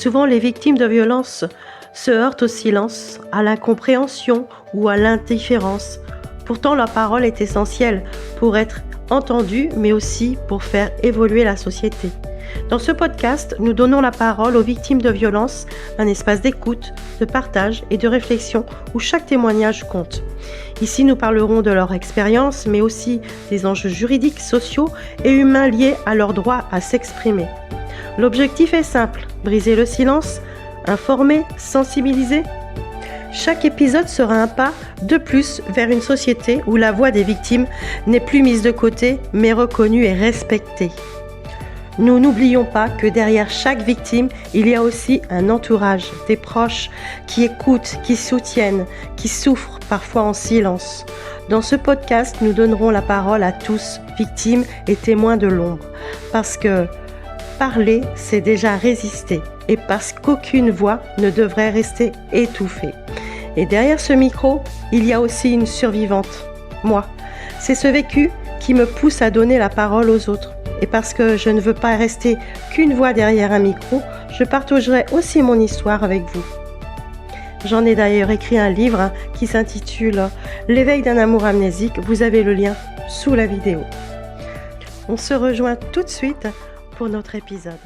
Souvent, les victimes de violences se heurtent au silence, à l'incompréhension ou à l'indifférence. Pourtant, leur parole est essentielle pour être entendue, mais aussi pour faire évoluer la société. Dans ce podcast, nous donnons la parole aux victimes de violences, un espace d'écoute, de partage et de réflexion où chaque témoignage compte. Ici, nous parlerons de leur expérience, mais aussi des enjeux juridiques, sociaux et humains liés à leur droit à s'exprimer. L'objectif est simple, briser le silence, informer, sensibiliser. Chaque épisode sera un pas de plus vers une société où la voix des victimes n'est plus mise de côté, mais reconnue et respectée. Nous n'oublions pas que derrière chaque victime, il y a aussi un entourage, des proches qui écoutent, qui soutiennent, qui souffrent parfois en silence. Dans ce podcast, nous donnerons la parole à tous, victimes et témoins de l'ombre, parce que parler, c'est déjà résister, et parce qu'aucune voix ne devrait rester étouffée. Et derrière ce micro, il y a aussi une survivante, moi. C'est ce vécu qui me pousse à donner la parole aux autres. Et parce que je ne veux pas rester qu'une voix derrière un micro, je partagerai aussi mon histoire avec vous. J'en ai d'ailleurs écrit un livre qui s'intitule « L'éveil d'un amour amnésique ». Vous avez le lien sous la vidéo. On se rejoint tout de suite pour notre épisode.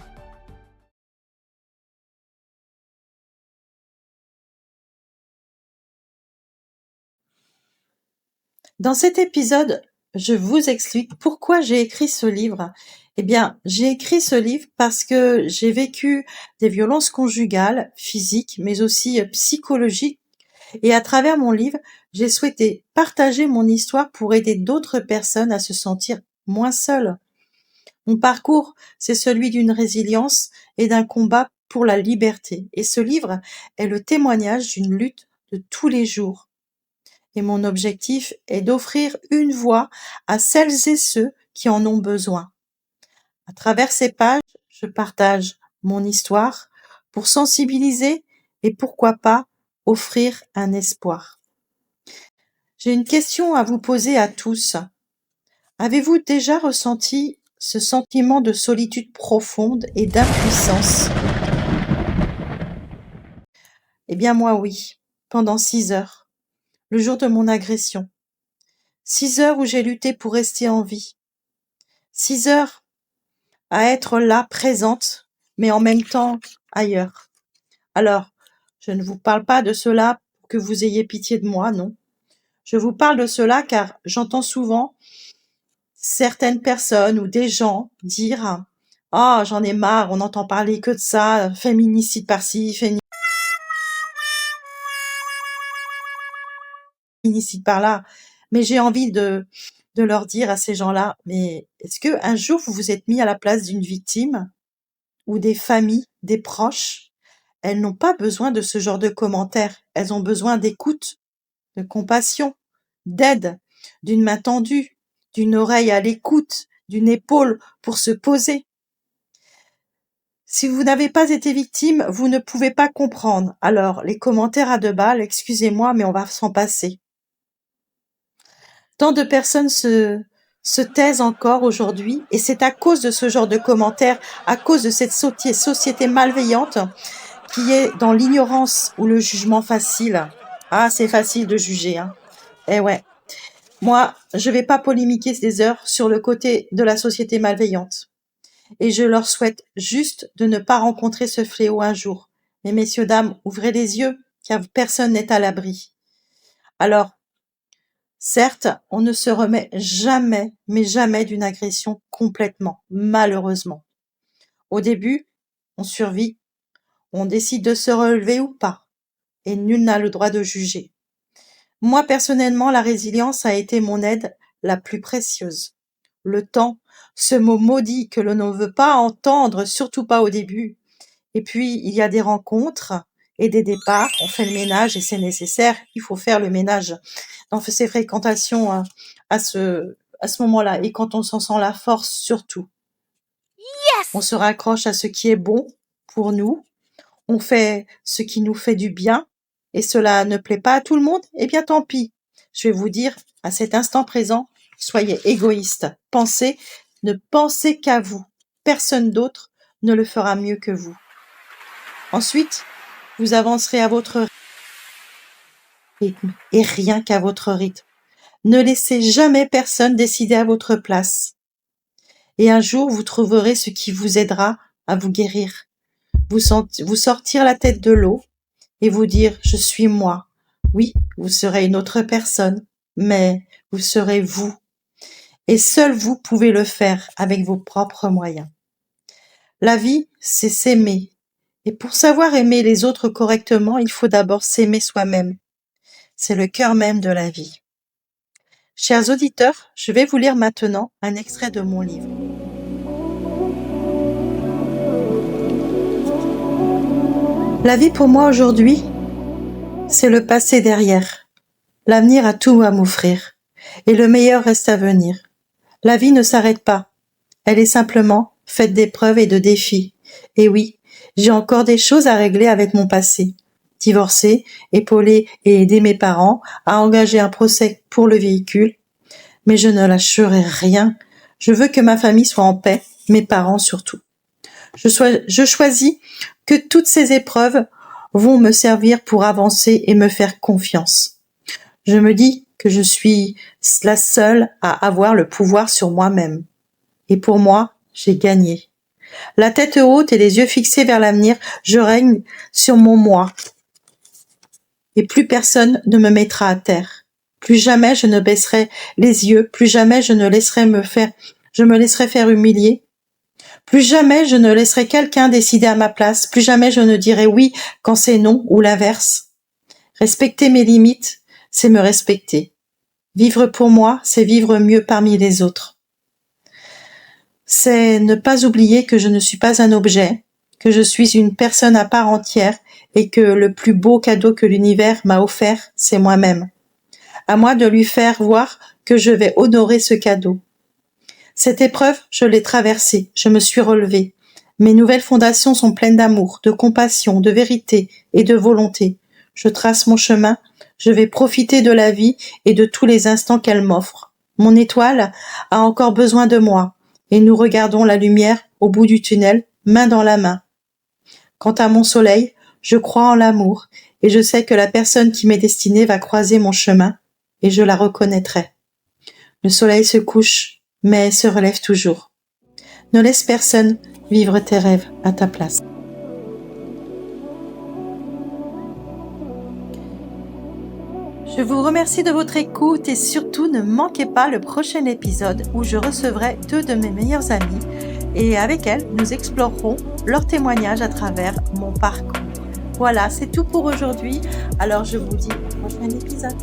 Dans cet épisode, je vous explique pourquoi j'ai écrit ce livre. Eh bien, j'ai écrit ce livre parce que j'ai vécu des violences conjugales, physiques, mais aussi psychologiques. Et à travers mon livre, j'ai souhaité partager mon histoire pour aider d'autres personnes à se sentir moins seules. Mon parcours, c'est celui d'une résilience et d'un combat pour la liberté. Et ce livre est le témoignage d'une lutte de tous les jours. Et mon objectif est d'offrir une voix à celles et ceux qui en ont besoin. À travers ces pages, je partage mon histoire pour sensibiliser et pourquoi pas offrir un espoir. J'ai une question à vous poser à tous. Avez-vous déjà ressenti ce sentiment de solitude profonde et d'impuissance? Eh bien moi oui, pendant 6 heures, le jour de mon agression. 6 heures où j'ai lutté pour rester en vie. 6 heures à être là, présente, mais en même temps ailleurs. Alors, je ne vous parle pas de cela pour que vous ayez pitié de moi, non. Je vous parle de cela car j'entends souvent certaines personnes ou des gens dire « Ah, j'en ai marre, on n'entend parler que de ça, féminicide par-ci, féminicide par-là. » Mais j'ai envie de leur dire à ces gens-là, mais est-ce que un jour vous vous êtes mis à la place d'une victime ou des familles, des proches? Elles n'ont pas besoin de ce genre de commentaires. Elles ont besoin d'écoute, de compassion, d'aide, d'une main tendue, d'une oreille à l'écoute, d'une épaule pour se poser. Si vous n'avez pas été victime, vous ne pouvez pas comprendre. Alors, les commentaires à 2 balles, excusez-moi, mais on va s'en passer. Tant de personnes se taisent encore aujourd'hui, et c'est à cause de ce genre de commentaires, à cause de cette société malveillante qui est dans l'ignorance ou le jugement facile. Ah, c'est facile de juger, hein. Eh ouais. Moi, je vais pas polémiquer des heures sur le côté de la société malveillante. Et je leur souhaite juste de ne pas rencontrer ce fléau un jour. Mais messieurs, dames, ouvrez les yeux, car personne n'est à l'abri. Alors, certes, on ne se remet jamais, mais jamais d'une agression complètement, malheureusement. Au début, on survit, on décide de se relever ou pas, et nul n'a le droit de juger. Moi, personnellement, la résilience a été mon aide la plus précieuse. Le temps, ce mot maudit que l'on ne veut pas entendre, surtout pas au début. Et puis, il y a des rencontres et des départs. On fait le ménage et c'est nécessaire. Il faut faire le ménage dans ces fréquentations à ce moment-là. Et quand on s'en sent la force, surtout. Yes! On se raccroche à ce qui est bon pour nous. On fait ce qui nous fait du bien. Et cela ne plaît pas à tout le monde, eh bien tant pis. Je vais vous dire, à cet instant présent, soyez égoïste. Ne pensez qu'à vous. Personne d'autre ne le fera mieux que vous. Ensuite, vous avancerez à votre rythme et rien qu'à votre rythme. Ne laissez jamais personne décider à votre place. Et un jour, vous trouverez ce qui vous aidera à vous guérir. Vous sortir la tête de l'eau et vous dire « je suis moi ». Oui, vous serez une autre personne, mais vous serez vous. Et seul vous pouvez le faire avec vos propres moyens. La vie, c'est s'aimer. Et pour savoir aimer les autres correctement, il faut d'abord s'aimer soi-même. C'est le cœur même de la vie. Chers auditeurs, je vais vous lire maintenant un extrait de mon livre. La vie pour moi aujourd'hui, c'est le passé derrière. L'avenir a tout à m'offrir. Et le meilleur reste à venir. La vie ne s'arrête pas. Elle est simplement faite d'épreuves et de défis. Et oui, j'ai encore des choses à régler avec mon passé. Divorcer, épauler et aider mes parents à engager un procès pour le véhicule. Mais je ne lâcherai rien. Je veux que ma famille soit en paix, mes parents surtout. Je choisis que toutes ces épreuves vont me servir pour avancer et me faire confiance. Je me dis que je suis la seule à avoir le pouvoir sur moi-même. Et pour moi, j'ai gagné. La tête haute et les yeux fixés vers l'avenir, je règne sur mon moi. Et plus personne ne me mettra à terre. Plus jamais je ne baisserai les yeux, plus jamais je me laisserai faire humilier. Plus jamais je ne laisserai quelqu'un décider à ma place, plus jamais je ne dirai oui quand c'est non ou l'inverse. Respecter mes limites, c'est me respecter. Vivre pour moi, c'est vivre mieux parmi les autres. C'est ne pas oublier que je ne suis pas un objet, que je suis une personne à part entière et que le plus beau cadeau que l'univers m'a offert, c'est moi-même. À moi de lui faire voir que je vais honorer ce cadeau. Cette épreuve, je l'ai traversée, je me suis relevée. Mes nouvelles fondations sont pleines d'amour, de compassion, de vérité et de volonté. Je trace mon chemin, je vais profiter de la vie et de tous les instants qu'elle m'offre. Mon étoile a encore besoin de moi et nous regardons la lumière au bout du tunnel, main dans la main. Quant à mon soleil, je crois en l'amour et je sais que la personne qui m'est destinée va croiser mon chemin et je la reconnaîtrai. Le soleil se couche, mais se relève toujours. Ne laisse personne vivre tes rêves à ta place. Je vous remercie de votre écoute et surtout ne manquez pas le prochain épisode où je recevrai 2 de mes meilleures amies et avec elles, nous explorerons leurs témoignages à travers mon parcours. Voilà, c'est tout pour aujourd'hui. Alors je vous dis au prochain épisode.